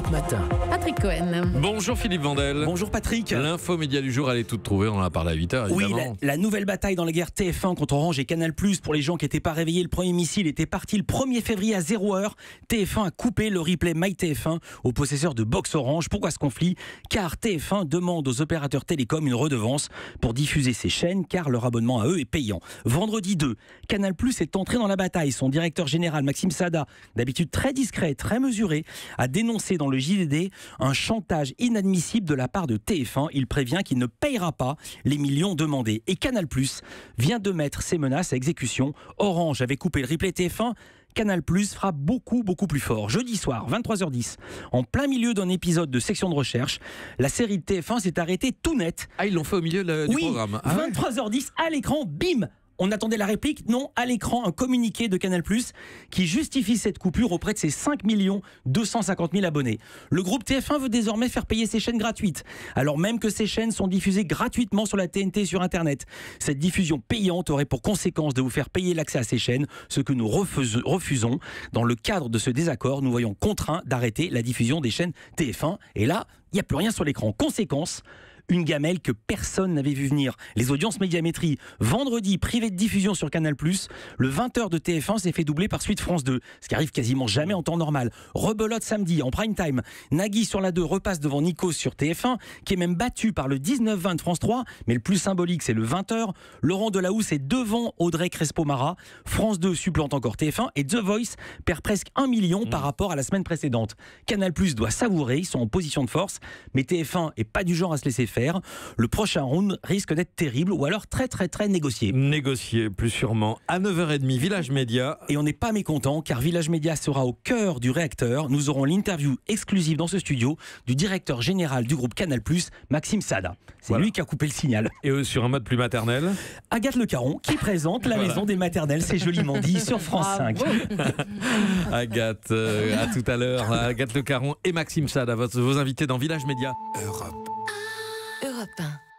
Europe Matin. Patrick Cohen. Bonjour Philippe Vandel. Bonjour Patrick. L'info média du jour, elle est toute trouvée, on en a parlé à 8h évidemment. Oui, la nouvelle bataille dans la guerre TF1 contre Orange et Canal+, pour les gens qui n'étaient pas réveillés, le premier missile était parti le 1er février à 0h. TF1 a coupé le replay MyTF1 aux possesseurs de box Orange. Pourquoi ce conflit? Car TF1 demande aux opérateurs télécoms une redevance pour diffuser ses chaînes, car leur abonnement à eux est payant. Vendredi 2, Canal+ est entré dans la bataille. Son directeur général, Maxime Sada, d'habitude très discret, très mesuré, a dénoncé dans le JDD un chantage inadmissible de la part de TF1. Il prévient qu'il ne payera pas les millions demandés. Et Canal+ vient de mettre ses menaces à exécution. Orange avait coupé le replay TF1. Canal+ fera beaucoup plus fort. Jeudi soir, 23h10, en plein milieu d'un épisode de Section de recherche, la série de TF1 s'est arrêtée tout net. Ah, ils l'ont fait au milieu du programme. Ah, 23h10, à l'écran, bim! On attendait la réplique, non, à l'écran, un communiqué de Canal+, qui justifie cette coupure auprès de ses 5 250 000 abonnés. Le groupe TF1 veut désormais faire payer ses chaînes gratuites, alors même que ces chaînes sont diffusées gratuitement sur la TNT et sur Internet. Cette diffusion payante aurait pour conséquence de vous faire payer l'accès à ces chaînes, ce que nous refusons. Dans le cadre de ce désaccord, nous voyons contraints d'arrêter la diffusion des chaînes TF1. Et là, il n'y a plus rien sur l'écran. Conséquence, une gamelle que personne n'avait vu venir. Les audiences médiamétrie, vendredi, privé de diffusion sur Canal+, le 20h de TF1 s'est fait doubler par Suite France 2, ce qui arrive quasiment jamais en temps normal. Rebelote samedi, en prime time. Nagui sur la 2 repasse devant Nikos sur TF1, qui est même battu par le 19-20 de France 3, mais le plus symbolique, c'est le 20h. Laurent Delahousse est devant Audrey Crespo-Mara. France 2 supplante encore TF1 et The Voice perd presque 1 million par rapport à la semaine précédente. Canal+ doit savourer, ils sont en position de force, mais TF1 est pas du genre à se laisser faire. Le prochain round risque d'être terrible ou alors très négocié. Négocié, plus sûrement. À 9h30, Village Média. Et on n'est pas mécontent car Village Média sera au cœur du réacteur. Nous aurons l'interview exclusive dans ce studio du directeur général du groupe Canal+, Maxime Sada. C'est lui qui a coupé le signal. Et sur un mode plus maternel, Agathe Le Caron qui présente la maison des maternelles, c'est joliment dit, sur France 5. Agathe, à tout à l'heure. Agathe Le Caron et Maxime Sada, vos invités dans Village Média. Europe 1.